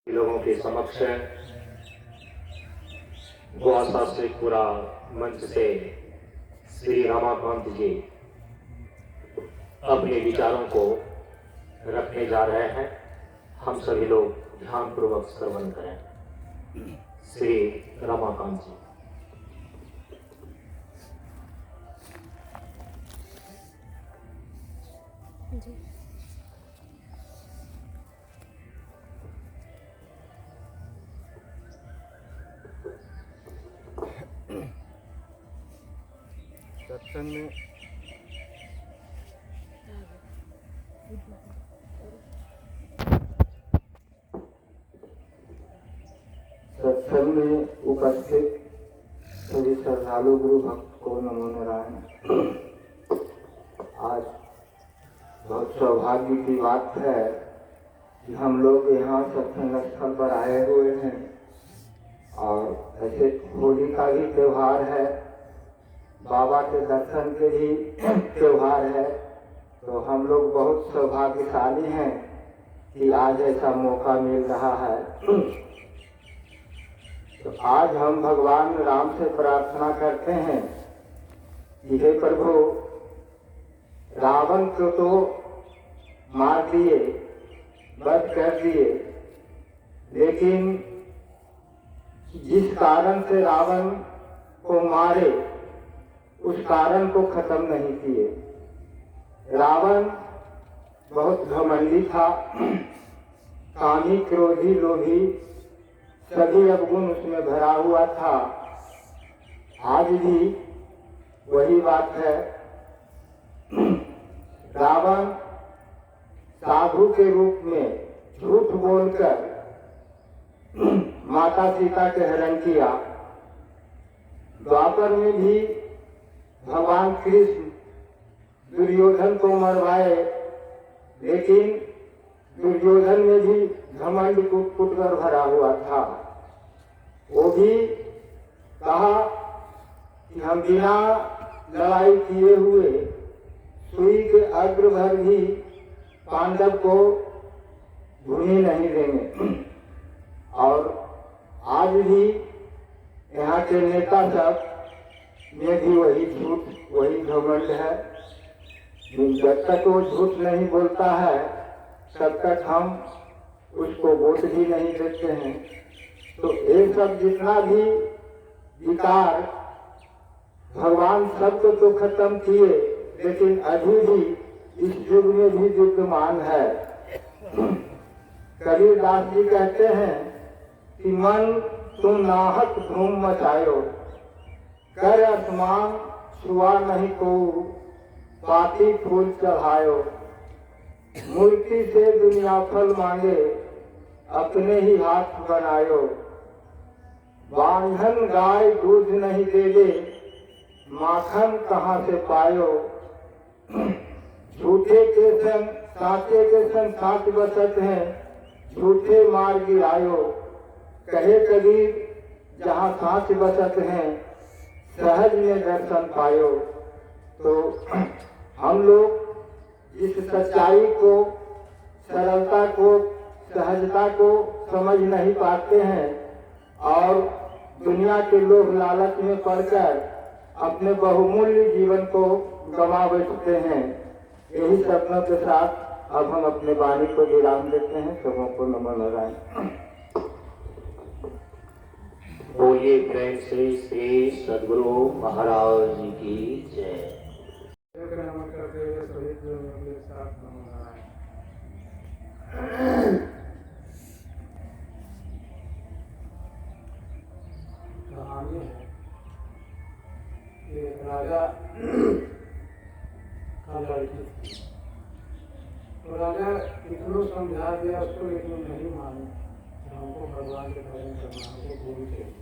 लोगों के समक्ष गोवा शास्त्रिकपुरा मंच से श्री रमाकांत जी अपने विचारों को रखने जा रहे हैं। हम सभी लोग ध्यानपूर्वक श्रवण करें। श्री रमाकांत जी। सत्संग में उपस्थित सभी श्रद्धालु गुरु भक्त को नमो नारायण। आज बहुत सौभाग्य की बात है कि हम लोग यहाँ सत्संग स्थल पर आए हुए हैं और ऐसे होली का भी त्योहार है, बाबा के दर्शन के भी त्योहार है। तो हम लोग बहुत सौभाग्यशाली हैं कि आज ऐसा मौका मिल रहा है। तो आज हम भगवान राम से प्रार्थना करते हैं कि हे प्रभु, रावण को तो मार दिए, वध कर दिए, लेकिन जिस कारण से रावण को मारे उस कारण को खत्म नहीं किए। रावण बहुत घमंडी था, कामी, क्रोधी, लोभी, सभी अवगुण उसमें भरा हुआ था। आज भी वही बात है। रावण साधु के रूप में झूठ बोलकर माता सीता के हरण किया। द्वापर में भी भगवान कृष्ण दुर्योधन को मरवाए, लेकिन दुर्योधन में भी घमंड कुट कर भरा हुआ था। वो भी कहा कि हम बिना लड़ाई किए हुए सुई के अग्र भर भी पांडव को भूमि नहीं देंगे। और आज भी यहाँ के नेता सब में भी वही झूठ, वही घमंड है। जब तक वो झूठ नहीं बोलता है तब तक हम उसको वोट भी नहीं देते हैं। तो ये सब जितना भी विकार, भगवान सबको तो खत्म किए, लेकिन अभी भी इस युग में भी विद्यमान है। कबीरदास जी कहते हैं कि मन तुम नाहक धूम मचायो, कर आसमान छुआ नहीं को, पाती फूल चढ़ायो। मूर्ति से दुनिया फल मांगे, अपने ही हाथ बनायो। बांधन गाय दूध नहीं दे दे, माखन कहाँ से पायो। झूठे के संग साचे के संग साच बसत हैं, झूठे मार गिरायो। कहे कबीर जहाँ साच बसत हैं, सहज में दर्शन पायो। तो हम लोग इस सच्चाई को, सरलता को, सहजता को समझ नहीं पाते हैं और दुनिया के लोभ लालच में पड़कर अपने बहुमूल्य जीवन को गंवा बैठते हैं। यही सपनों के साथ अब हम अपने वाणी को विराम देते हैं। सबों को नमो नारायण। बोलिए प्रेम से श्री सद्गुरु महाराज जी की जय। कहानी है एक राजा का लड़की थी। तो राजा कितनों समझा दिया उसको, लेकिन नहीं मानी। हमको भगवान के भजन करना, हमको गुरु चाहिए।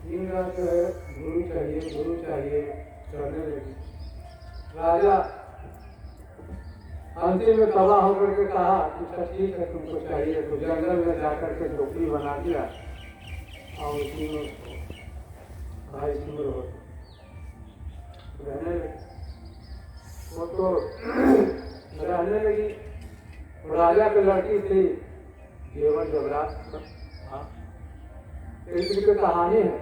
दिन रात जो है गुरु चाहिए, गुरु चाहिए करने लगी। राजा अंतिम में तबाह होकर के कहा कि अच्छा ठीक है, तुमको चाहिए तो जंगल में जाकर के झोपड़ी बना दिया और उसी में भाई सुंदर हो रहने लगी। वो तो रहने लगी। राजा की लड़की थी, जेवर जबरात। हाँ, एक की कहानी है।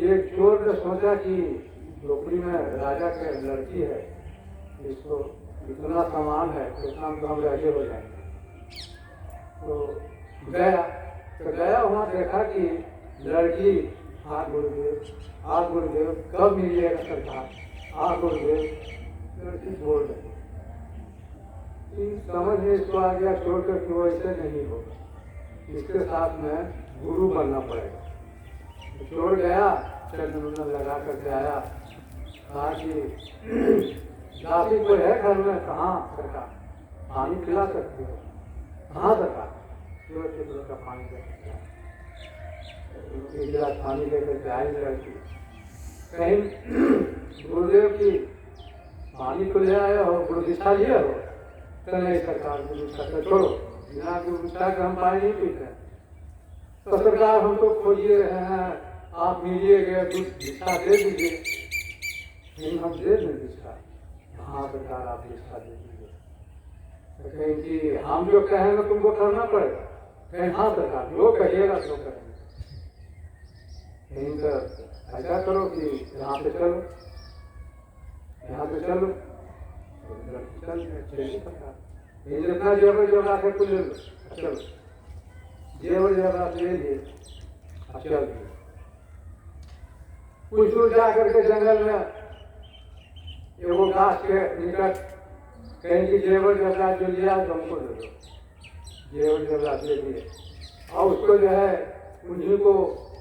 एक चोर ने सोचा कि झोपड़ी में राजा के लड़की है, इसको इतना सामान है तो इतना तो हम राजे हो जाएंगे। तो गया वहाँ देखा कि लड़की, हाँ गुरुदेव, हाँ गुरुदेव, कब मिलिएगा सरकार, हाँ गुरुदेव, लड़की बोल रही। समझ में इसको आ गया छोड़ कर कि वो ऐसे नहीं होगा, इसके साथ में गुरु बनना पड़ेगा। तो छोड़ गया, चंदन लगा करके आया, कहा कि दासी कोई है घर में? कहाँ सरकार, पानी पिला सकती हो? कहाँ सरकार? का पानी दे, एक गिलास पानी लेकर के आई लड़की। कहीं गुरुदेव की पानी को ले आए हो, गुरु दीक्षा लिए हो? तो नहीं सरकार, गुरु दीक्षा तो छोड़ो, बिना गुरु दीक्षा के हम पानी नहीं पीते। तो सरकार हम तो खोजिए रहे हैं, आप मिलिएगा, दीक्षा दे दीजिए। नहीं, हम दे दें दीक्षा। हाँ सरकार, आप दीक्षा दे दीजिए। तो कहें कि हम जो कहेंगे तुमको करना पड़ेगा। कहें हाँ सरकार, जो कहिएगा तो करेंगे। कहीं तो ऐसा करो कि यहाँ पे चलो, यहाँ पे चलो, चलिए सरकार, जितना जेवर जबरात है कुछ ले लो, चलो जेवर जबरात ले लिए, चल कुछ दूर जा करके जंगल में एगो घास के निकट कहीं की जेवर जबरात जो लिया तो हमको दे दो। जेवर जबरात ले लिए और उसको जो है उन्हीं को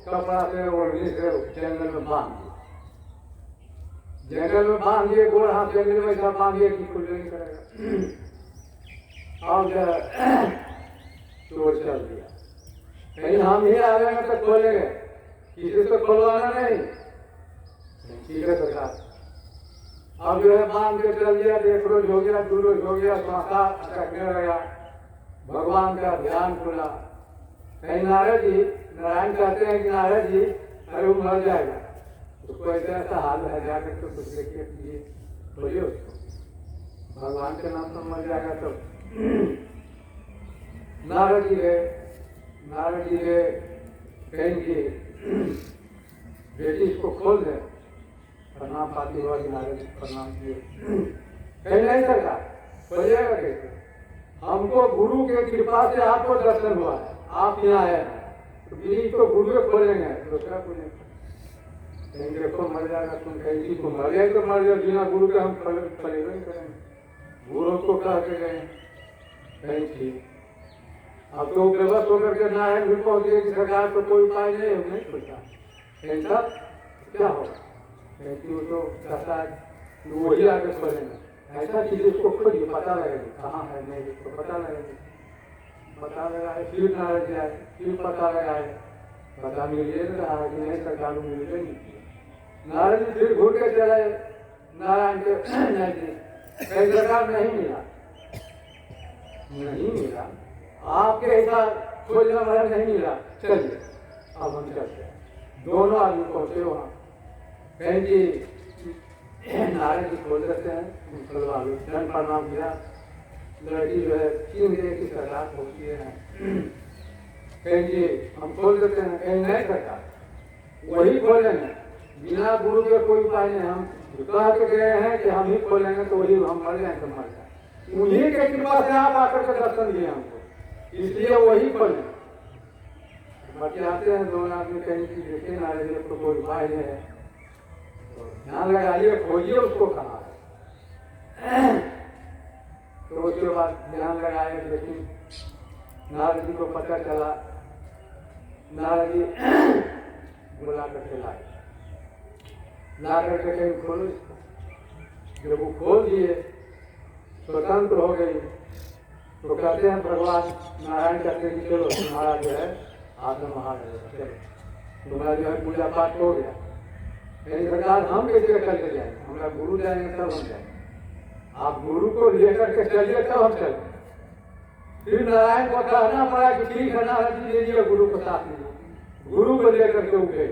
कपड़ा से ओढ़नी से जंगल में बांध दिए। जंगल में बांध दिए, गोड़ हाथ जंगल में ऐसा बांध दिए कि कुछ नहीं करेगा। और चोर चल दिया, कहीं हम ही आ गए तो खोलेंगे, किसी से खोलवाना नहीं। ठीक है सरकार। अब जो है बांध के चल दिया, एक रोज हो गया, 2 रोज हो गया, श्वासा अटकने लगा, भगवान का ध्यान खुला। कहीं नारद जी, नारायण कहते हैं कि नारद जी अरे वो मर जाएगा, उसको ऐसा हाल है, जाकर के कुछ देखिए बोलिए उसको, भगवान के नाम पर मर जाएगा। तो नारद जी गए, कहीं की बेटी इसको खोल दे, प्रणाम पाती हुआ कि नारद जी प्रणाम किए। कहीं नहीं सरकार, खोलिएगा कैसे? हमको गुरु के कृपा से आपको दर्शन हुआ है, आप यहाँ आए हैं, तो बीज को गुरु खोलेंगे, दूसरा कोई नहीं। कहीं देखो मर जाएगा, तुम कहीं को मर गए तो मर जाए, बिना गुरु के हम फलेगा नहीं करेंगे। गुरु को कह के गए, कहीं ठीक। अब तो बेबस होकर के नारायण भी पहुंच गए कि सरकार तो कोई उपाय नहीं है, नहीं सोचा ऐसा क्या होगा। वो तो कहता है वही आगे खोलेंगे, ऐसा चीज उसको खोलिए, पता लगेगी कहाँ है, नहीं उसको पता लगेगी, पता लगाए, फिर नाराज जाए, फिर पता लगाए, पता मिल रहा है कि नहीं सरकार मिल नहीं। नारायण जी फिर घूर के चले नारायण के नजदीक, कई सरकार नहीं मिला, नहीं मिला, आपके ऐसा खोजना वाला नहीं मिला, चलिए अब हम चलते हैं। दोनों आदमी पहुंचे वहाँ, कहीं जी नारायण जी खोल देते हैं, मुसलमान दंड प्रणाम किया, लड़की जो है चीन गए की सरकार पहुंची है, कहीं जी हम खोल देते हैं, कहीं नहीं सरकार, वही खोलेंगे, बिना गुरु के कोई उपाय नहीं। हम कह के गए हैं कि हम ही खोलेंगे, तो वही हम मर जाए तो मर जाए, उन्हीं के कृपा से आप आकर के दर्शन दिए हमको, इसलिए वही खोले। बतियाते हैं दोनों आदमी, कहीं की देखे नारायण जी तो कोई उपाय नहीं है, ध्यान लगाइए, खोजिए उसको कहाँ है। तो उसके बाद ध्यान लगाए, लेकिन नारद जी को पता चला, नारद जी बुला करके लाए, ला करके कहीं खोलो इसको। जब वो खोल दिए, स्वतंत्र हो गई, तो कहते हैं भगवान नारायण कहते हैं कि चलो तुम्हारा जो है आत्मा महान है, चलो तुम्हारा जो है पूजा पाठ हो गया। कहीं सरकार हम कैसे करके जाएंगे, हमारा गुरु जाएंगे तब हम जाएंगे, आप गुरु को लेकर के चलिए तब हम चलेंगे। फिर नारायण को कहना पड़ा कि ठीक है नारायण जी लीजिए गुरु को साथ में, गुरु को लेकर के उठे।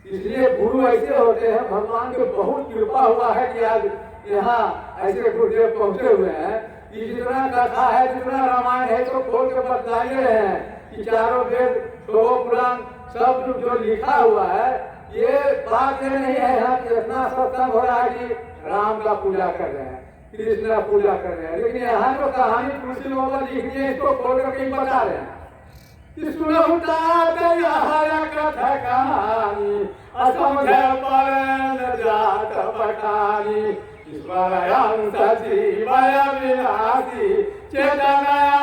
इसलिए गुरु ऐसे होते हैं, भगवान को बहुत कृपा हुआ है कि आज यहाँ ऐसे गुरुदेव पहुंचे हुए हैं कि जितना कथा है, जितना रामायण है, तो खोल के बतलाए रहे हैं कि चारों वेद, दो पुराण, सब जो लिखा हुआ है, ये बात ये नहीं है यहाँ कि इतना सत्संग हो रहा है कि राम का पूजा कर रहे हैं, कृष्ण का पूजा कर रहे हैं, लेकिन यहाँ जो कहानी तुलसी बाबा लिख दिए इसको खोल कर कहीं बता रहे हैं। कथा कहानी असमझे पवन जात पठानी, ईश्वरयं सजीवय विनाशी, चेतनया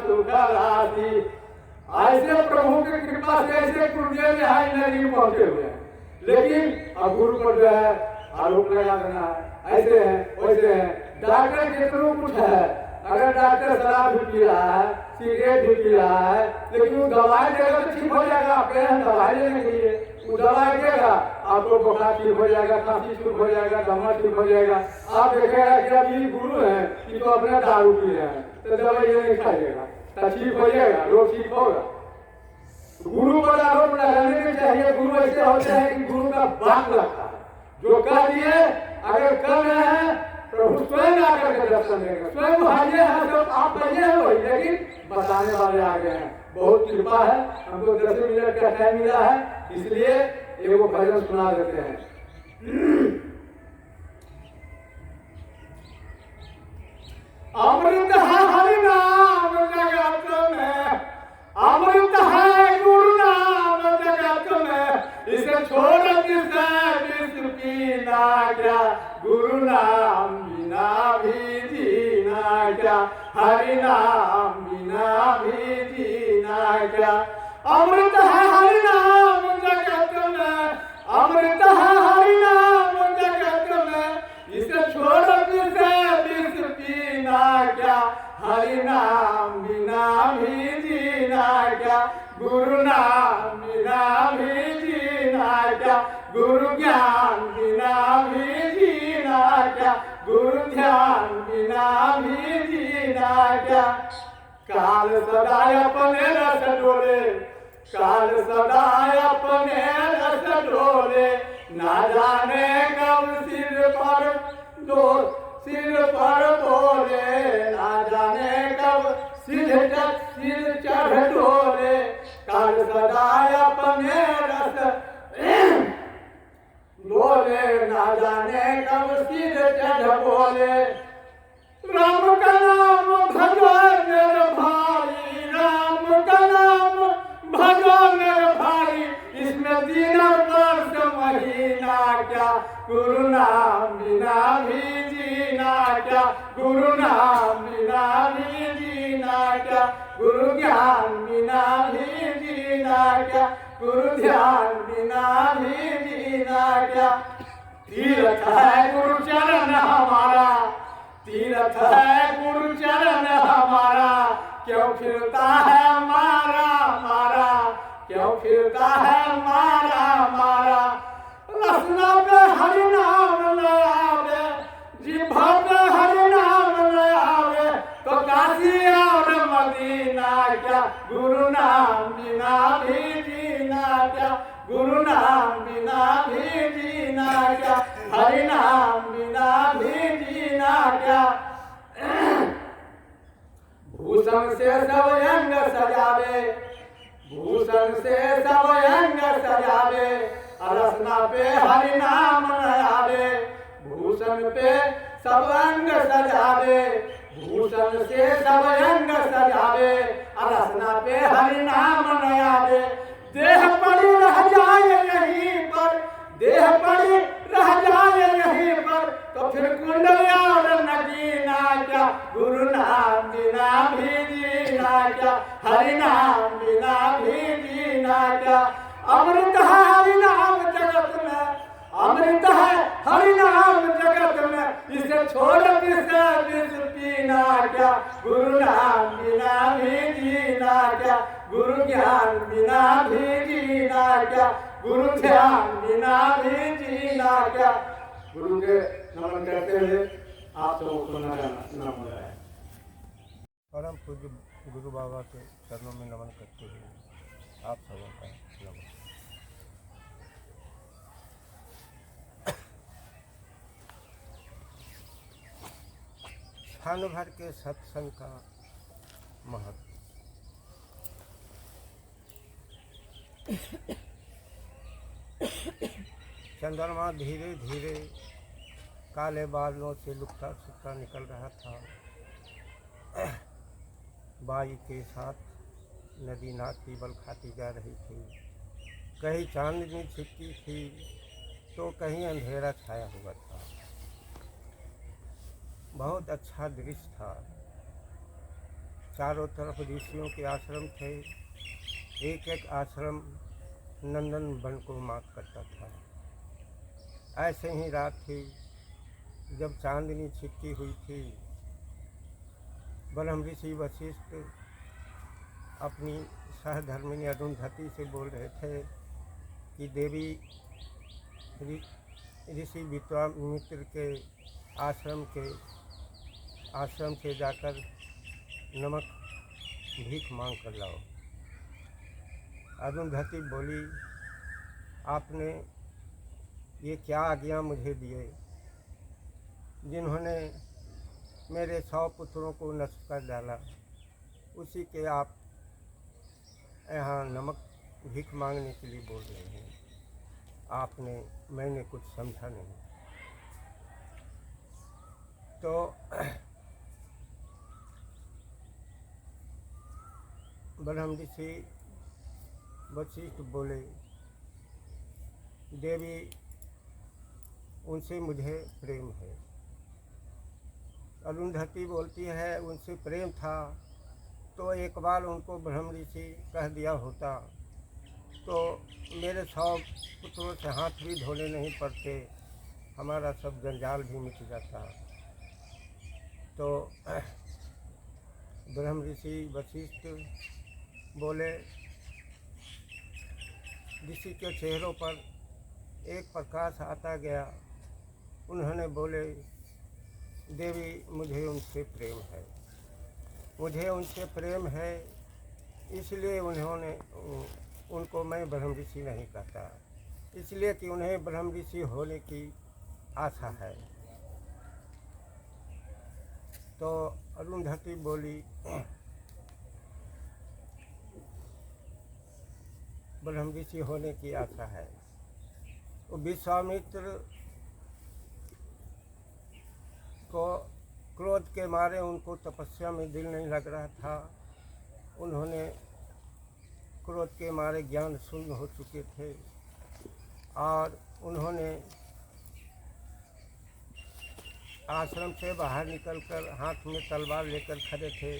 सुखराशि। ऐसे प्रभु की कृपा से ऐसे गुरुदेव यहाँ नदी पहुंचे हुए हैं, लेकिन अब गुरु को जो है आरोप लगा देना है, ऐसे है वैसे है। डॉक्टर के थ्रू कुछ है, अगर डॉक्टर शराब भी पी रहा है, सिगरेट भी पी रहा है, लेकिन वो दवाई देगा तो ठीक हो जाएगा। आप कहें दवाई लेने के लिए, वो दवाई देगा, आपको बुखार ठीक हो जाएगा, खांसी ठीक हो जाएगा, दमा ठीक हो जाएगा। आप देखेगा कि अब ये गुरु है, ये तो अपना दारू पी रहे हैं, तो दवाई ये नहीं खाइएगा, तो ठीक हो जाएगा, रोग ठीक होगा। गुरु पर आरोप लगाने के चाहिए। गुरु ऐसे होते हैं कि गुरु का बात लगता है, जो कर दिए अगर कर रहे हैं, प्रभु स्वयं आकर के दर्शन देंगे, स्वयं हाजिर है, तो आप बने हैं वही, लेकिन बताने वाले आ गए हैं। बहुत कृपा है, हमको 10 मिनट का टाइम मिला है, इसलिए एगो भजन सुना देते हैं। अमृत है हरि नाम जगत में, अमृत है गुरु नाम जगत में, इसे छोड़ किसे विश्व पीना क्या, गुरु नाम बिना भी जीना क्या, हरि नाम बिना भी जीना क्या। अमृत है हरि नाम जगत में, अमृत है हरि नाम जगत में, इसे छोड़ किसे विष पीना क्या, हरि नाम बिना भी जीना क्या, गुरु नाम बिना भी जीना क्या, गुरु ज्ञान बिना भी जीना क्या, गुरु ध्यान बिना भी जीना क्या। काल सदाय अपने रस डोले, काल सदाय अपने रस डोले, ना जाने कब सिर पर बोले, ना जाने कब सिर चढ़ डोले। काल सदाय अपने रस बोले, ना जाने कब सिर चढ़ बोले। राम का नाम भजो मेरे भाई, राम का नाम भजो मेरे भाई, इसमें दिन वर्ष महीना क्या, गुरु नाम बिना भी जीना क्या, गुरु नाम बिना भी जीना क्या, गुरु ज्ञान बिना भी जीना क्या, गुरु ध्यान बिना भी जीना क्या। तीर्थ है गुरु चरण हमारा, तीर्थ है गुरु चरण हमारा, क्यों फिरता है मारा मारा, क्यों फिरता है मारा मारा। रसना पे हरि नाम न आवे, जिह्वा पे हरि नाम न आवे, तो काशी और मदीना क्या, गुरु नाम बिना भी जीना क्या, गुरु नाम बिना भी जीना क्या, हरि नाम बिना भी जीना क्या। भूषण से सब अंग सजावे, भूषण से सब अंग सजावे, रसना पे हरि नाम न आवे, भूषण पे सब अंग सजावे, भूषण से सब अंग सजावे, रसना पे हरि नाम न आवे। देह पड़ी रह जाए यहीं पर, देह पड़ी रह जाए यहीं पर, तो फिर कुंडल और नगीना क्या, गुरु नाम बिना भी जीना क्या, हरि नाम बिना भी जीना क्या। अमृत है हरि नाम जगत में, अमृत है हरि नाम जगत में, इसे छोड़ किसे विष पीना क्या, गुरु नाम बिना भी जीना क्या, गुरु ज्ञान बिना भी जीना क्या, गुरु ध्यान बिना भी जीना क्या। गुरु के नमन करते हुए आप सबको को नमन है। परम पूज्य गुरु बाबा के चरणों में नमन करते हुए आप सबों का नमन। क्षण भर के सत्संग का महत्व। चंद्रमा धीरे धीरे काले बादलों से लुकता छुपता निकल रहा था। वायु के साथ नदी नाचती बल खाती जा रही थी। कहीं चांदनी छिपती थी तो कहीं अंधेरा छाया हुआ था। बहुत अच्छा दृश्य था। चारों तरफ ऋषियों के आश्रम थे। एक एक आश्रम नंदन वन को मार्क करता था। ऐसे ही रात थी जब चांदनी छिपती हुई थी। ब्रह्म ऋषि वशिष्ठ अपनी सहधर्मिणी अरुंधति से बोल रहे थे कि देवी ऋषि विश्वामित्र के आश्रम से जाकर नमक भीख मांग कर लाओ। अरुंधति बोली, आपने ये क्या आज्ञा मुझे दिए, जिन्होंने मेरे 100 पुत्रों को नष्ट कर डाला, उसी के आप यहाँ नमक भीख मांगने के लिए बोल रहे हैं। मैंने कुछ समझा नहीं। तो ब्रह्म ऋषि वशिष्ठ बोले, देवी उनसे मुझे प्रेम है। अरुंधति बोलती है, उनसे प्रेम था तो एक बार उनको ब्रह्म ऋषि कह दिया होता तो मेरे 100 पुत्रों से हाथ भी धोने नहीं पड़ते, हमारा सब जंजाल भी मिट जाता। तो ब्रह्म ऋषि वशिष्ठ बोले, ऋषि के चेहरों पर एक प्रकाश आता गया। उन्होंने बोले, देवी मुझे उनसे प्रेम है, मुझे उनसे प्रेम है, इसलिए उनको मैं ब्रह्म ऋषि नहीं कहता, इसलिए कि उन्हें ब्रह्म ऋषि होने की आशा है। तो अरुंधति बोली, ब्रह्म ऋषि होने की आशा है। तो विश्वामित्र को क्रोध के मारे उनको तपस्या में दिल नहीं लग रहा था। उन्होंने क्रोध के मारे ज्ञान शून्य हो चुके थे और उन्होंने आश्रम से बाहर निकलकर हाथ में तलवार लेकर खड़े थे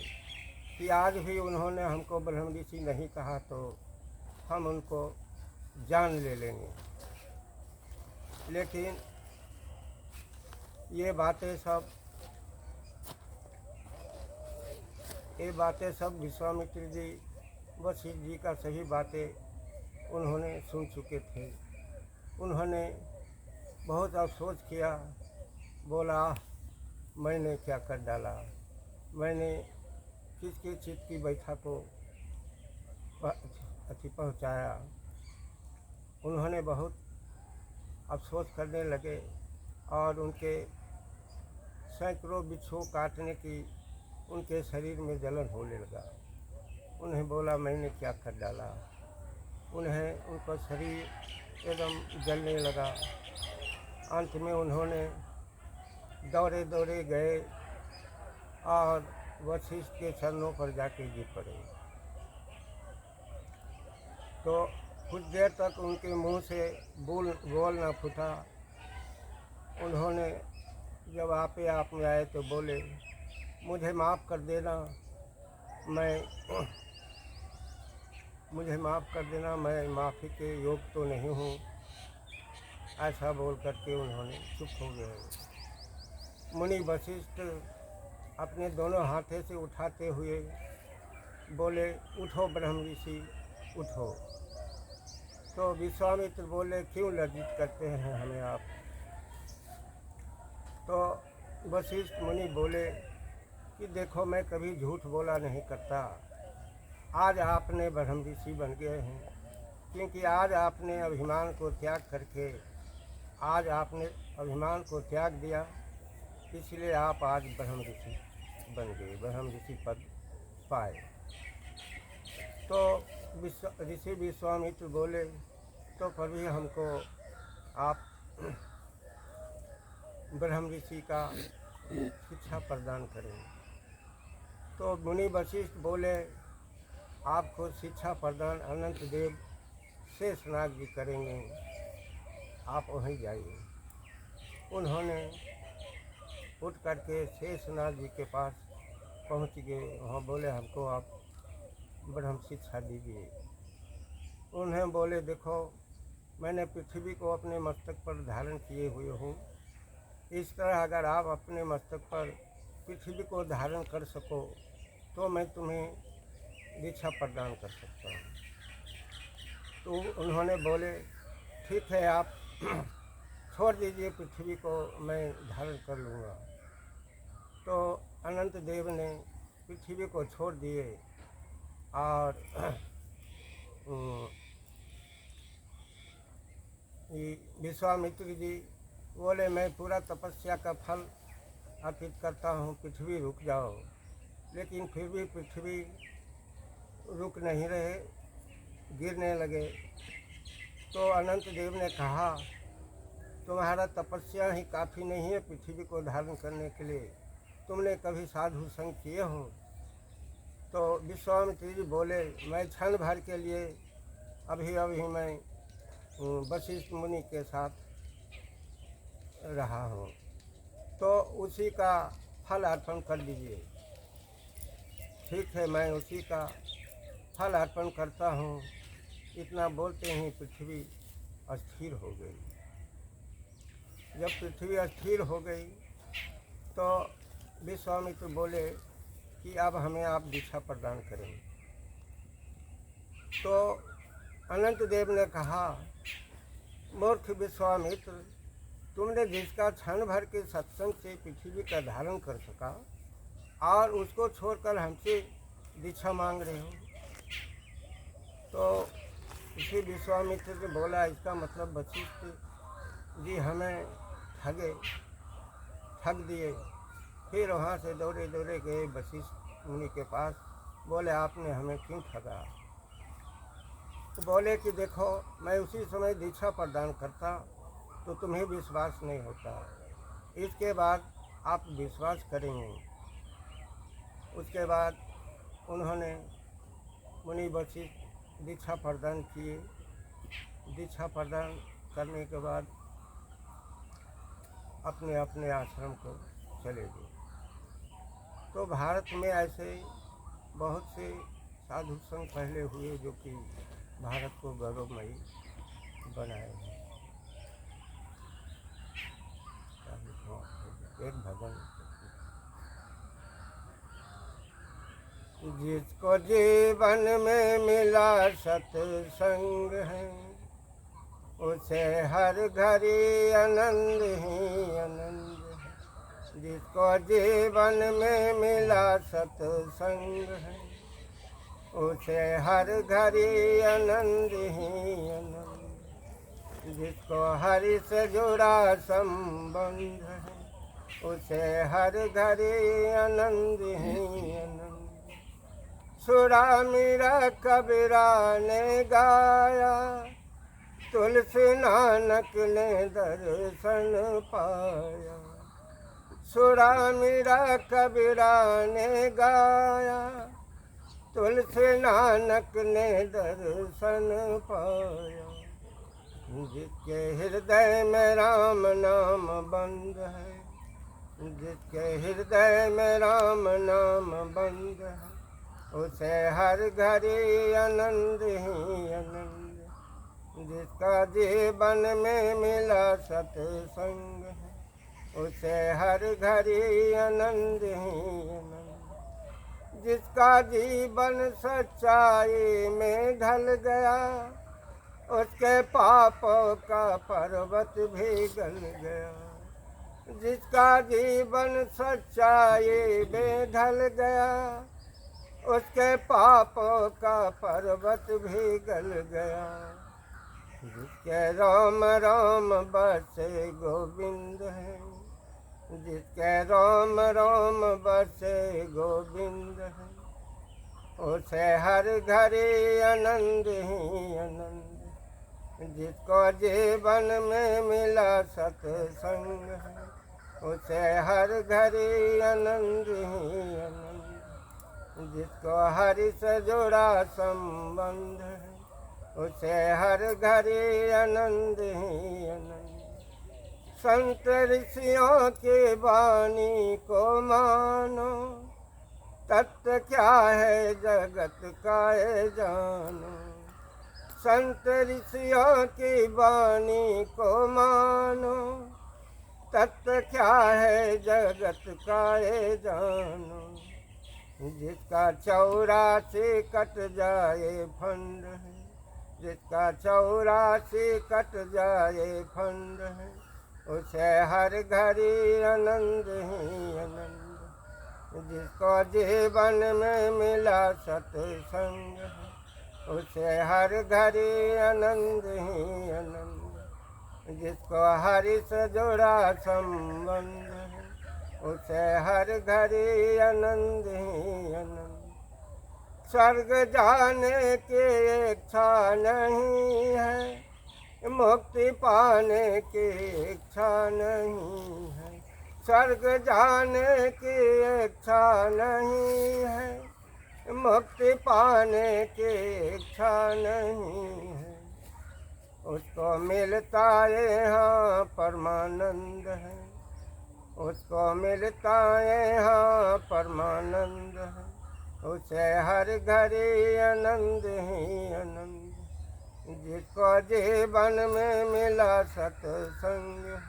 कि आज भी उन्होंने हमको ब्रह्म ऋषि नहीं कहा तो हम उनको जान ले लेंगे। लेकिन ये बातें सब विश्वामित्र जी वशिष्ठ जी का सही बातें उन्होंने सुन चुके थे। उन्होंने बहुत अफसोस किया, बोला, मैंने क्या कर डाला, मैंने किसके चित्त की बैठा को पहुँचाया। उन्होंने बहुत अफसोस करने लगे और उनके सैकड़ों बिच्छू काटने की उनके शरीर में जलन होने लगा। उन्हें बोला, मैंने क्या कर डाला। उनका शरीर एकदम जलने लगा। अंत में उन्होंने दौड़े दौड़े गए और वशिष्ठ के चरणों पर जाके गिर पड़े। तो कुछ देर तक उनके मुंह से बोल ना फूटा। उन्होंने जब आपे आप में आए तो बोले, मुझे माफ़ कर देना, मुझे माफ़ कर देना, मैं माफ़ी के योग तो नहीं हूँ। ऐसा बोल करके उन्होंने चुप हो गए। मुनि वशिष्ठ अपने दोनों हाथों से उठाते हुए बोले, उठो ब्रह्म ऋषि, उठो। तो विश्वामित्र बोले, क्यों लज्जित करते हैं हमें आप। तो वशिष्ठ मुनि बोले कि देखो, मैं कभी झूठ बोला नहीं करता। आज आपने ब्रह्म ऋषि बन गए हैं, क्योंकि आज आपने अभिमान को त्याग करके आज आपने अभिमान को त्याग दिया, इसलिए आप आज ब्रह्म ऋषि बन गए, ब्रह्म ऋषि पद पाए। तो ऋषि विश्वामित्र बोले, तो कभी हमको आप ब्रह्म ऋषि का शिक्षा प्रदान करें। तो मुनि वशिष्ठ बोले, आपको शिक्षा प्रदान अनंत देव शेषनाग जी करेंगे, आप वहीं जाइए। उन्होंने उठ करके शेषनाग जी के पास पहुंच गए। वहाँ बोले, हमको आप ब्रह्म शिक्षा दीजिए। उन्हें बोले, देखो मैंने पृथ्वी को अपने मस्तक पर धारण किए हुए हूँ, इस तरह अगर आप अपने मस्तक पर पृथ्वी को धारण कर सको तो मैं तुम्हें दीक्षा प्रदान कर सकता हूँ। तो उन्होंने बोले, ठीक है, आप छोड़ दीजिए पृथ्वी को, मैं धारण कर लूँगा। तो अनंत देव ने पृथ्वी को छोड़ दिए और विश्वामित्र जी बोले, मैं पूरा तपस्या का फल अर्पित करता हूँ, पृथ्वी रुक जाओ। लेकिन फिर भी पृथ्वी रुक नहीं रहे, गिरने लगे। तो अनंत देव ने कहा, तुम्हारा तपस्या ही काफ़ी नहीं है पृथ्वी को धारण करने के लिए, तुमने कभी साधु संग किए हो? तो विश्वामित्र जी बोले, मैं क्षण भर के लिए अभी मैं वशिष्ठ मुनि के साथ रहा हूँ, तो उसी का फल अर्पण कर दीजिए। ठीक है, मैं उसी का फल अर्पण करता हूँ। इतना बोलते ही पृथ्वी अस्थिर हो गई। जब पृथ्वी अस्थिर हो गई तो विश्वामित्र बोले कि अब हमें आप दीक्षा प्रदान करें। तो अनंत देव ने कहा, मूर्ख विश्वामित्र, तुमने जिसका क्षण भर के सत्संग से पृथ्वी का धारण कर सका और उसको छोड़कर हमसे दीक्षा मांग रहे हो। तो इसी विश्वामित्र ने बोला, इसका मतलब वशिष्ठ जी हमें ठग दिए। फिर वहाँ से दौड़े गए वशिष्ठ मुनि के पास। बोले, आपने हमें क्यों ठगा? तो बोले कि देखो, मैं उसी समय दीक्षा प्रदान करता तो तुम्हें विश्वास नहीं होता, इसके बाद आप विश्वास करेंगे। उसके बाद उन्होंने मुनि वशिष्ठ दीक्षा प्रदान किए। दीक्षा प्रदान करने के बाद अपने अपने आश्रम को चले गए। तो भारत में ऐसे बहुत से साधु संघ पहले हुए जो कि भारत को गौरवमयी बनाए हैं। एक भजन, जिसको जीवन में मिला सत्संग है, उसे हर घड़ी आनंद ही आनंद है। जिसको जीवन में मिला सत्संग है, उसे हर घड़ी आनंद ही आनंद। जिसको हरि से जुड़ा संबंध है, उसे हर घड़ी आनंद ही आनंद। सुरा मीरा कबीरा ने गाया, तुलसी नानक ने दर्शन पाया। सुरा मीरा कबीरा ने गाया, तुलसी नानक ने दर्शन पाया। जिसके हृदय में राम नाम बंद है, जिसके हृदय में राम नाम बंद है, उसे हर घड़ी आनंद ही आनंद। जिसका जीवन में मिला सत्संग है, उसे हर घड़ी आनंद ही आनंद। जिसका जीवन सच्चाई में ढल गया, उसके पापों का पर्वत भी गल गया। जिसका जीवन सच्चाई में ढल गया, उसके पापों का पर्वत भी गल गया। जिसके राम राम बसे गोविंद है, जिसके रोम रोम बसे गोविंद है, उसे हर घड़ी आनंद ही आनंद। जिसको जीवन में मिला सत्संग है, उसे हर घड़ी आनंद ही आनंद। जिसको हरि से जुड़ा संबंध है, उसे हर घड़ी आनंद ही आनंद। संत ऋषियों की वाणी को मानो, तत्व क्या है जगत का ये जानो। संत ऋषियों की वाणी को मानो, तत्व क्या है जगत का ये जानो। जिसका 84 कट जाए फंड है, जिसका 84 कट जाए फंड है, उसे हर घड़ी आनंद ही आनंद। जिसको जीवन में मिला सत्संग है, उसे हर घड़ी आनंद ही आनंद। जिसको हरि से जुड़ा संबंध है, उसे हर घड़ी आनंद ही आनंद। स्वर्ग जाने की इच्छा नहीं है, मुक्ति पाने की इच्छा नहीं है। स्वर्ग जाने की इच्छा नहीं है, मुक्ति पाने की इच्छा नहीं है। उसको मिलता यहाँ परमानंद है, उसको मिलता यहाँ परमानंद है। उसे हर घड़ी आनंद ही आनंद। जिसको जीवन में मिला सत्संग है,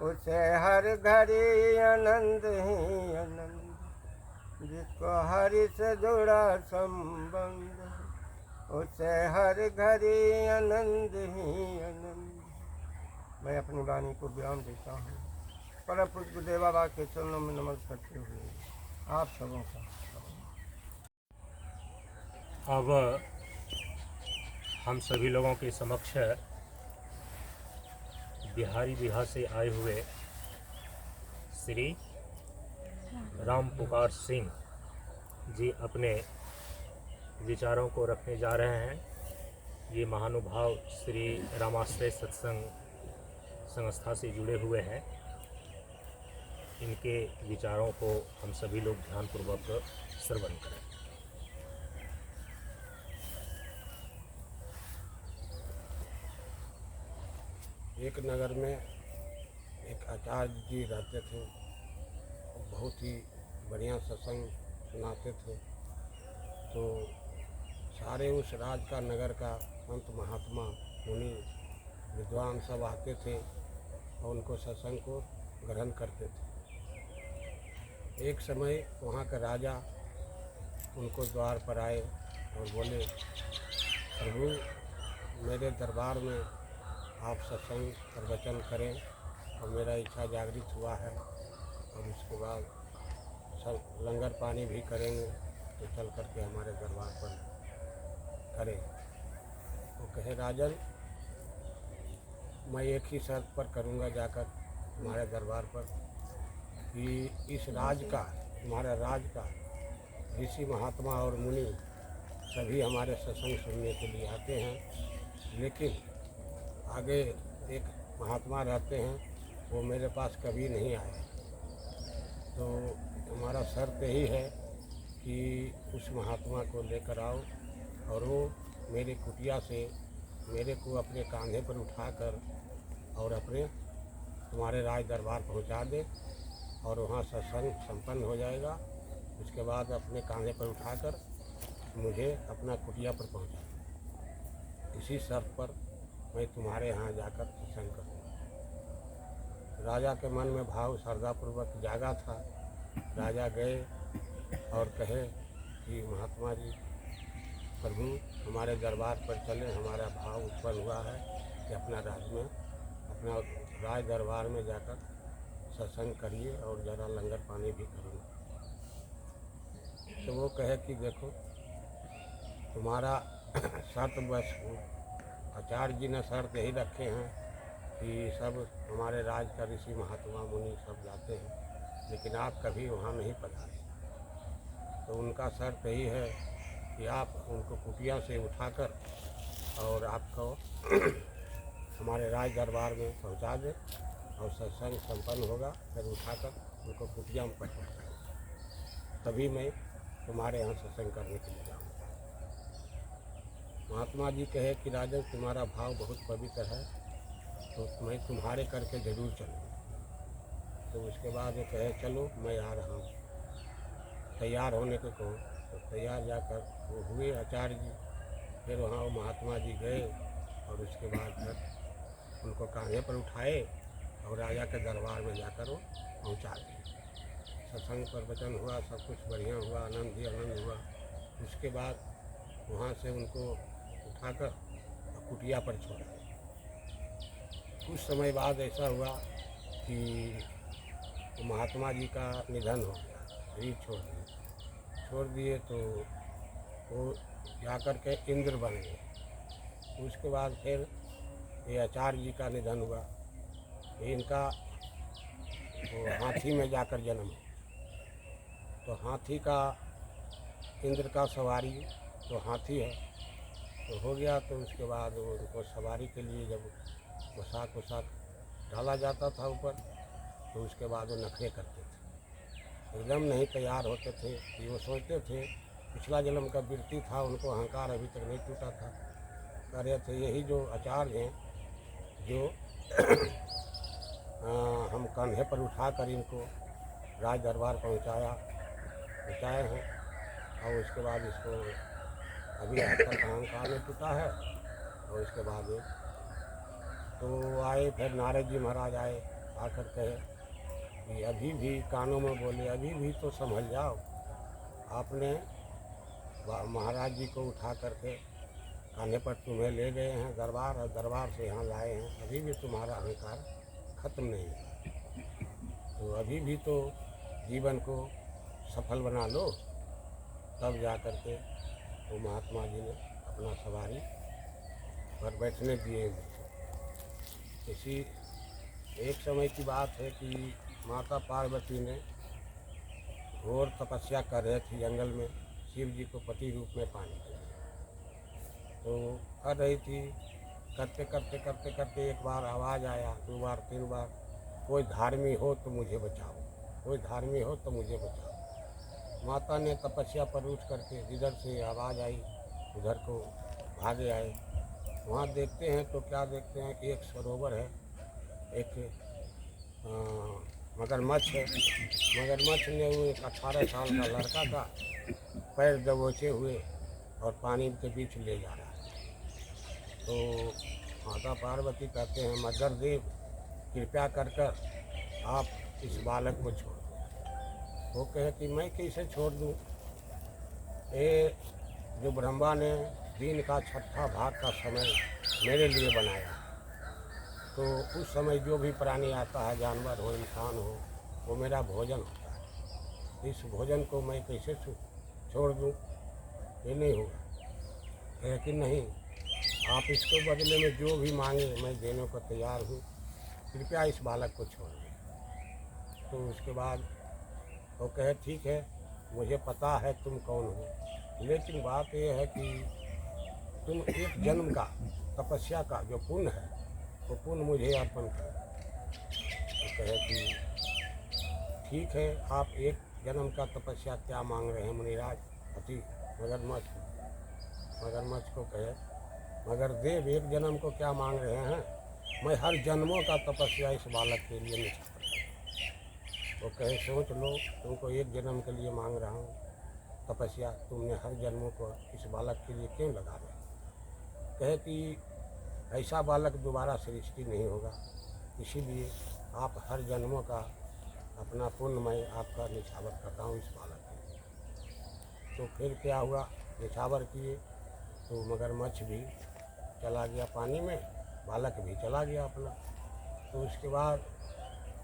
उसे हर घड़ी आनंद ही आनंद। जिसको हरि से जुड़ा संबंध है, उसे हर घड़ी आनंद ही आनंद। मैं अपनी वाणी को विराम देता हूँ। परम पूज्य गुरुदेव बाबा के चरणों में नमस्कार करते हुए आप सबों का। अब हम सभी लोगों के समक्ष बिहारी बिहार से आए हुए श्री राम पुकार सिंह जी अपने विचारों को रखने जा रहे हैं। ये महानुभाव श्री रामाश्रय सत्संग संस्था से जुड़े हुए हैं। इनके विचारों को हम सभी लोग ध्यानपूर्वक श्रवण करें। एक नगर में एक आचार्य जी रहते थे, बहुत ही बढ़िया सत्संग सुनाते थे। तो सारे उस राज का नगर का संत महात्मा मुनि विद्वान सब आते थे और उनको सत्संग को ग्रहण करते थे। एक समय वहाँ का राजा उनको द्वार पर आए और बोले, प्रभु मेरे दरबार में आप सत्संग प्रवचन करें और मेरा इच्छा जागृत हुआ है, और उसके बाद सब लंगर पानी भी करेंगे, तो चल करके हमारे दरबार पर करें। वो कहे, राजन मैं एक ही शर्त पर करूँगा जाकर तुम्हारे दरबार पर कि इस राज का, तुम्हारा राज का ऋषि महात्मा और मुनि सभी हमारे सत्संग सुनने के लिए आते हैं, लेकिन आगे एक महात्मा रहते हैं वो मेरे पास कभी नहीं आए। तो हमारा शर्त यही है कि उस महात्मा को लेकर आओ और वो मेरी कुटिया से मेरे को अपने कांधे पर उठाकर और अपने तुम्हारे राज दरबार पहुंचा दे, और वहाँ सत्संग संपन्न हो जाएगा। उसके बाद अपने कांधे पर उठाकर मुझे अपना कुटिया पर पहुंचा दे। इसी शर्त पर मैं तुम्हारे यहाँ जाकर सत्संग करूँगा। राजा के मन में भाव श्रद्धापूर्वक जागा था। राजा गए और कहे कि महात्मा जी, प्रभु हमारे दरबार पर चले, हमारा भाव उत्पन्न हुआ है कि अपना राज दरबार में जाकर सत्संग करिए और ज़रा लंगर पानी भी करूँगा। तो वो कहे कि देखो तुम्हारा शर्त, बस आचार्य जी ने शर्त यही रखे हैं कि सब हमारे राज का ऋषि महात्मा मुनि सब जाते हैं, लेकिन आप कभी वहाँ नहीं पधारे। तो उनका शर्त यही है कि आप उनको कुटिया से उठाकर और आपको हमारे राज दरबार में पहुँचा दें और सत्संग संपन्न होगा, फिर उठाकर उनको कुटिया में पहुँचाएं, तभी मैं तुम्हारे यहाँ सत्संग करने के लिए जाऊँगा। महात्मा जी कहे कि राजन तुम्हारा भाव बहुत पवित्र है, तो मैं तुम्हारे करके जरूर चलूँगा। तो उसके बाद वो कहे चलो मैं आ रहा हूँ, तैयार होने को कहो। तो तैयार जाकर वो हुए आचार्य जी, फिर वहाँ वो महात्मा जी गए और उसके बाद फिर उनको कांधे पर उठाए और राजा के दरबार में जाकर वो पहुँचा दिए। सत्संग प्रवचन हुआ, सब कुछ बढ़िया हुआ, आनंद ही आनंद हुआ। उसके बाद वहाँ से उनको उठाकर कुटिया पर छोड़ा। कुछ समय बाद ऐसा हुआ कि महात्मा जी का निधन हो गया, शरीर छोड़ दिए तो वो जाकर के इंद्र बन गए। उसके बाद फिर ये आचार्य जी का निधन हुआ। इनका वो हाथी में जाकर जन्म हुआ, तो हाथी का इंद्र का सवारी तो हाथी है, तो हो गया। तो उसके बाद उनको सवारी के लिए जब पोशाक डाला जाता था ऊपर, तो उसके बाद वो नखरे करते थे, एकदम नहीं तैयार होते थे। कि वो सोचते थे पिछला जन्म का वृत्ति था, उनको अहंकार अभी तक नहीं टूटा था। कह रहे थे यही जो आचार्य हैं जो हम कंधे पर उठाकर इनको राज दरबार पहुँचाए हैं, और उसके बाद इसको अभी तक अहंकार में टूटा है। और उसके बाद तो आए, फिर नारद जी महाराज आए, आकर कहे कि अभी भी कानों में बोले, अभी भी तो संभल जाओ, आपने महाराज जी को उठा करके कान्हे पर तुम्हें ले गए हैं दरबार, और दरबार से यहाँ लाए हैं, अभी भी तुम्हारा अहंकार खत्म नहीं हुआ, तो अभी भी तो जीवन को सफल बना लो। तब जा कर के तो महात्मा जी ने अपना सवारी पर बैठने दिए। इसी एक समय की बात है कि माता पार्वती ने घोर तपस्या कर रहे थे जंगल में, शिव जी को पति रूप में पाने के लिए। तो कर रही थी, करते करते करते करते एक बार आवाज़ आया, 2 बार 3 बार, कोई धार्मी हो तो मुझे बचाओ, कोई धार्मी हो तो मुझे बचाओ। माता ने तपस्या पर उठ करके जिधर से आवाज़ आई उधर को भागे आए। वहाँ देखते हैं तो क्या देखते हैं कि एक सरोवर है, एक मगरमच्छ है। मगरमच्छ ने वो एक 18 साल का लड़का का पैर दबोचे हुए और पानी के बीच ले जा रहा है। तो माता पार्वती कहते हैं मदर देव कृपया कर आप इस बालक को छोड़ दो। वो कहे कि मैं कैसे छोड़ दूँ, ये जो ब्रह्मा ने दिन का 6ठा भाग का समय मेरे लिए बनाया, तो उस समय जो भी प्राणी आता है, जानवर हो इंसान हो, वो मेरा भोजन होता है। इस भोजन को मैं कैसे छोड़ दूँ, ये नहीं होगा। कहे कि नहीं, आप इसको बदले में जो भी मांगे मैं देने को तैयार हूँ, कृपया इस बालक को छोड़ दें। तो उसके बाद वो कहे ठीक है, मुझे पता है तुम कौन हो, लेकिन बात यह है कि तुम एक जन्म का तपस्या का जो पुण्य है वो पुण्य मुझे अर्पण करो। तो कहे कि ठीक है, आप एक जन्म का तपस्या क्या मांग रहे हैं मुनिराज? अति मगरमच्छ को कहे मगर देव एक जन्म को क्या मांग रहे हैं, मैं हर जन्मों का तपस्या इस बालक के लिए नहीं चाहता। वो कहे सोच लो, तुमको एक जन्म के लिए मांग रहा हूँ तपस्या, तुमने हर जन्मों को इस बालक के लिए क्यों लगा रहे? कहे कि ऐसा बालक दोबारा सृष्टि नहीं होगा, इसीलिए आप हर जन्मों का अपना पुण्य मैं आपका निछावर करता हूँ इस बालक के लिए। तो फिर क्या हुआ, निछावर किए तो मगरमच्छ भी चला गया पानी में, बालक भी चला गया अपना। तो उसके बाद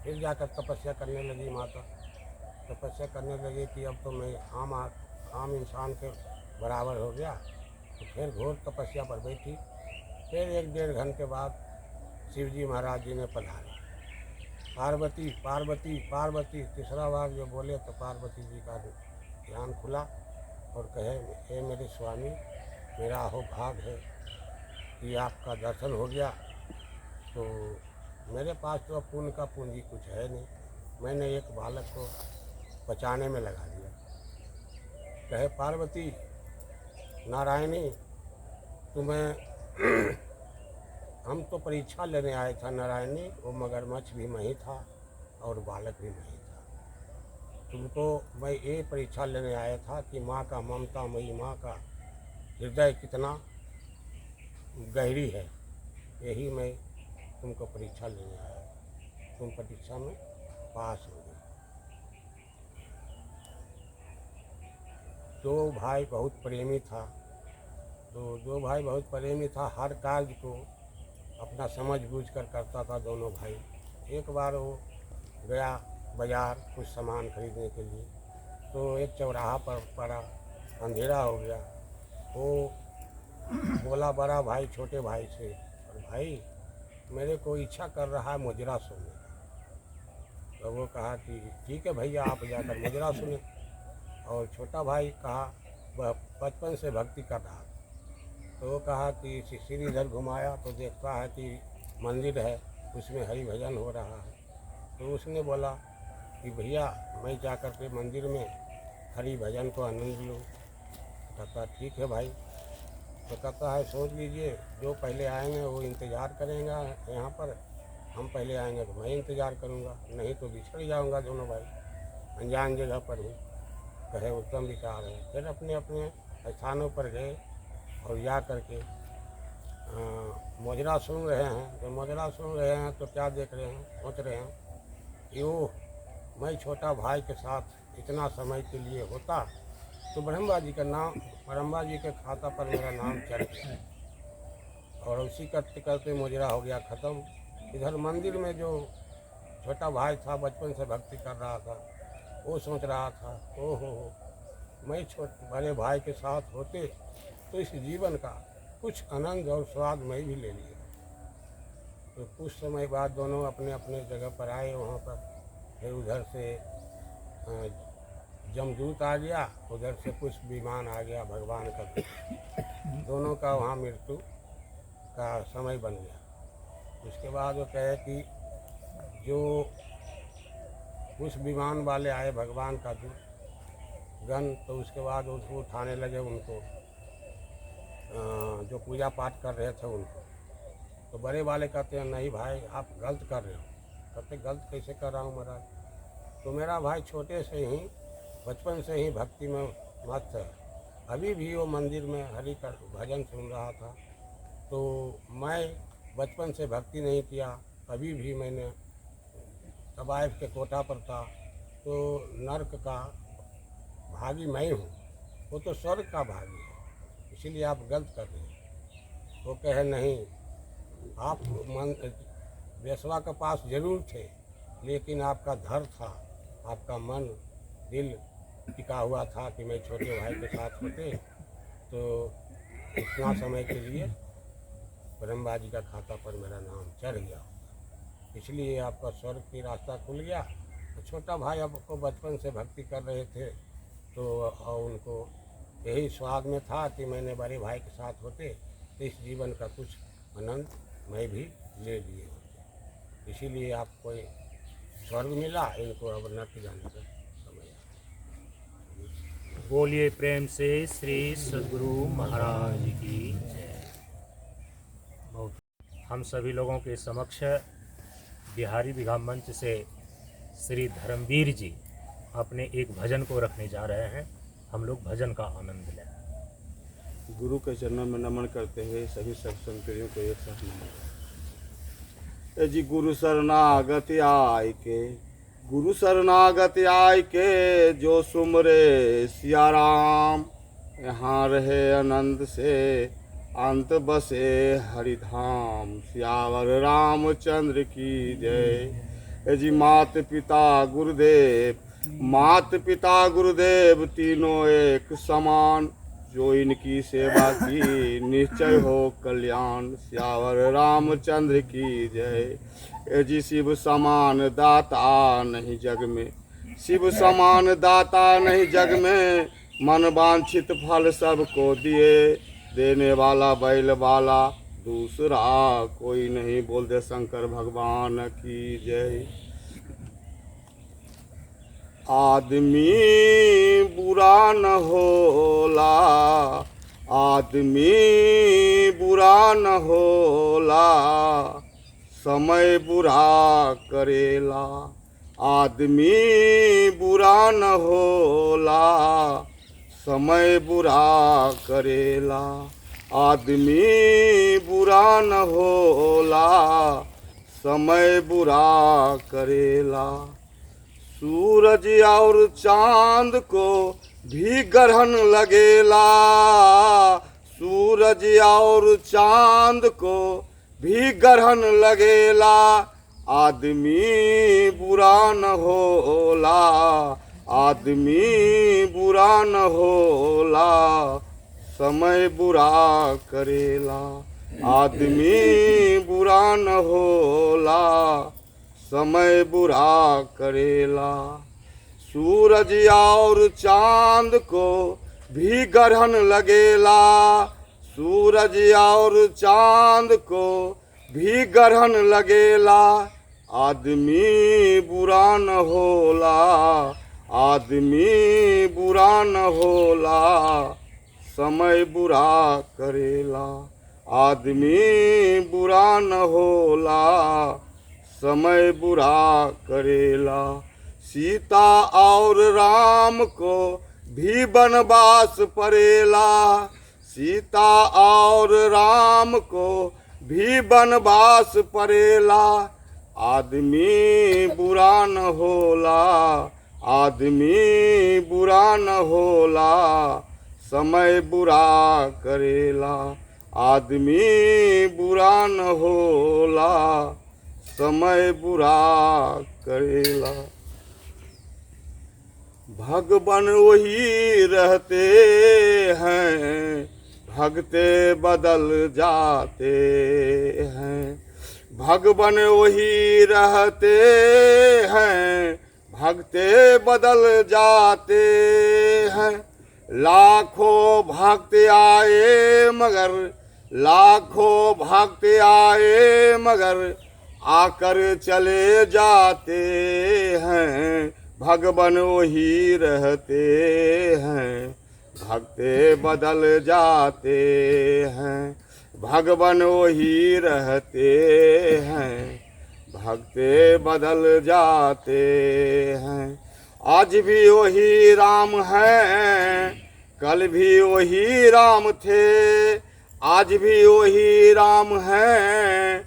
फिर जाकर तपस्या करने लगी माता, तपस्या करने लगी कि अब तो मैं आम इंसान के बराबर हो गया। तो फिर घोर तपस्या पर बैठी। फिर 1 डेढ़ घंटे बाद शिवजी महाराज जी ने पधारे। पार्वती पार्वती पार्वती, तीसरा बार जो बोले तो पार्वती जी का ध्यान खुला और कहे, हे मेरे स्वामी, मेरा अहो भाग है कि आपका दर्शन हो गया, तो मेरे पास तो अब पुण्य का पूंजी कुछ है नहीं, मैंने एक बालक को बचाने में लगा दिया। कहे, पार्वती नारायणी, तुम्हें हम तो परीक्षा लेने आए था नारायणी, वो मगरमच्छ भी मैं ही था और बालक भी मैं ही था। तुमको मैं ये परीक्षा लेने आया था कि माँ का ममता मई माँ का हृदय कितना गहरी है, यही मैं तुमको परीक्षा लेने आया। तुम परीक्षा में पास हो गए। दो भाई बहुत प्रेमी था, तो दो भाई बहुत प्रेमी था, हर कार्य को अपना समझ बूझ कर करता था दोनों भाई। एक बार वो गया बाजार कुछ सामान खरीदने के लिए, तो एक चौराहा पर पड़ा, अंधेरा हो गया। वो बोला बड़ा भाई छोटे भाई से, और भाई मेरे को इच्छा कर रहा है मुजरा सुनने का। तो वो कहा कि ठीक है भैया, आप जाकर मुजरा सुने। और छोटा भाई कहा, वह बचपन से भक्ति कर रहा था, तो वो कहा कि सीढ़ी इधर घुमाया तो देखता है कि मंदिर है, उसमें हरि भजन हो रहा है। तो उसने बोला कि भैया मैं जा कर के मंदिर में हरि भजन को आनंद लूँ। कहता ठीक है भाई। तो कहता है सोच लीजिए, जो पहले आएंगे वो इंतज़ार करेंगे यहाँ पर, हम पहले आएंगे तो मैं इंतज़ार करूँगा, नहीं तो बिछड़ जाऊँगा दोनों भाई, अनजान जगह पर हूँ। कहे उत्तम विचार है। फिर अपने अपने स्थानों पर गए और जा करके मुजरा सुन रहे हैं। जब मुजरा सुन रहे हैं तो क्या देख रहे हैं, सोच रहे हैं कि वो मैं छोटा भाई के साथ इतना समय के लिए होता तो ब्रह्मा जी का नाम, ब्रह्मा जी के खाता पर मेरा नाम चढ़ गया, और उसी करते करते मुजरा हो गया ख़त्म। इधर मंदिर में जो छोटा भाई था, बचपन से भक्ति कर रहा था, वो सोच रहा था, ओहो मैं बड़े भाई के साथ होते तो इस जीवन का कुछ आनंद और स्वाद मैं भी ले लिया। तो कुछ समय बाद दोनों अपने अपने जगह पर आए। वहाँ पर फिर उधर से जमदूत आ गया, उधर से कुछ विमान आ गया भगवान का, दोनों का वहाँ मृत्यु का समय बन गया। उसके बाद वो कहे कि जो उस विमान वाले आए भगवान का दूत गण, तो उसके बाद उसको उठाने लगे उनको, जो पूजा पाठ कर रहे थे उनको। तो बड़े वाले कहते हैं नहीं भाई आप गलत कर रहे हो। कहते गलत कैसे कर रहा हूँ महाराज, तो मेरा भाई छोटे से ही बचपन से ही भक्ति में मस्त है, अभी भी वो मंदिर में हरि का भजन सुन रहा था। तो मैं बचपन से भक्ति नहीं किया, अभी भी मैंने तबाइफ के कोटा पर था, तो नर्क का भागी मैं हूँ, वो तो स्वर्ग का भागी है, इसीलिए आप गलत कर रहे हैं। वो कहे नहीं, आप मन वेश्वा के पास जरूर थे, लेकिन आपका धर था, आपका मन दिल टिका हुआ था कि मैं छोटे भाई के साथ होते तो इतना समय के लिए ब्रह्मा जी का खाता पर मेरा नाम चढ़ गया, इसलिए आपका स्वर्ग की रास्ता खुल गया। तो छोटा भाई आपको बचपन से भक्ति कर रहे थे, तो उनको यही स्वाद में था कि मैंने बड़े भाई के साथ होते तो इस जीवन का कुछ आनंद मैं भी ले लिए होते, इसीलिए आपको स्वर्ग मिला, इनको अब नर्क जाने का समय आ। बोलिए प्रेम से श्री सद्गुरु महाराज की जय। बहुत हम सभी लोगों के समक्ष बिहारी बिघा मंच से श्री धर्मवीर जी अपने एक भजन को रखने जा रहे हैं, हम लोग भजन का आनंद लें। गुरु के चरणों में नमन करते हुए सभी सत्संग प्रियों को एक साथ नमन। जी गुरु शरणागति आय के, गुरु शरणागति आय के, जो सुमरे सिया राम, यहाँ रहे आनंद से अंत बसे हरिधाम। सियावर रामचंद्र की जय। जी मात पिता गुरुदेव, मात पिता गुरुदेव तीनों एक समान, जो इनकी सेवा की निश्चय हो कल्याण। सियावर रामचंद्र की जय। ए जी शिव समान दाता नहीं जग में, शिव समान दाता नहीं जग में, मन वांछित फल सबको दिए, देने वाला बैल वाला दूसरा कोई नहीं। बोल दे शंकर भगवान की जय। आदमी बुरा न होला, आदमी बुरा न होला, समय बुरा करेला। आदमी बुरा न होला, समय बुरा करेला। आदमी बुरा न होला, समय बुरा करेला। सूरज और चांद को भी ग्रहण लगेला, सूरज और चांद को भी ग्रहण लगेला। आदमी बुरा न होला, आदमी बुरा न होला, समय बुरा करेला। आदमी बुरा न होला, समय बुरा करेला। सूरज और चांद को भी ग्रहण लगेला, सूरज और चांद को भी ग्रहण लगेला। आदमी बुरा न होला, आदमी बुरा न होला, समय बुरा करेला। आदमी बुरा न होला, समय बुरा करेला। सीता और राम को भी वनवास पड़ेला, सीता और राम को भी वनवास पड़ेला। आदमी बुरा न होला, आदमी बुरा न होला, समय बुरा करेला। आदमी बुरा न होला, समय बुरा करेला। भगवान वही रहते हैं, भगते बदल जाते हैं। भगवान वही रहते हैं, भगते बदल जाते हैं। लाखों भक्त आए मगर, लाखों भक्त आए मगर आकर चले जाते हैं। भगवान वही रहते हैं, भक्ते बदल जाते हैं। भगवान वही रहते हैं, भक्ते बदल जाते हैं। आज भी वही राम हैं, कल भी वही राम थे। आज भी वही राम हैं,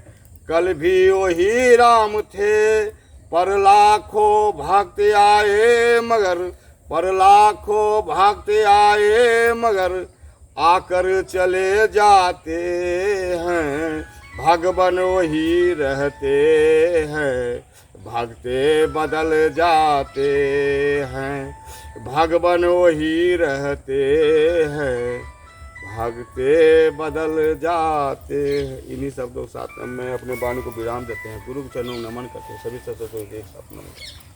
कल भी वही राम थे। पर लाखों भक्त आए मगर, पर लाखों भक्त आए मगर आकर चले जाते हैं। भगवान वही रहते हैं, भक्ते बदल जाते हैं। भगवान वही रहते हैं, भगते बदल जाते हैं। इन्हीं शब्दों के साथ में अपने वाणी को विराम देते हैं। गुरु के चरणों में नमन करते हैं। सभी सत्संग को एक साथ नमन।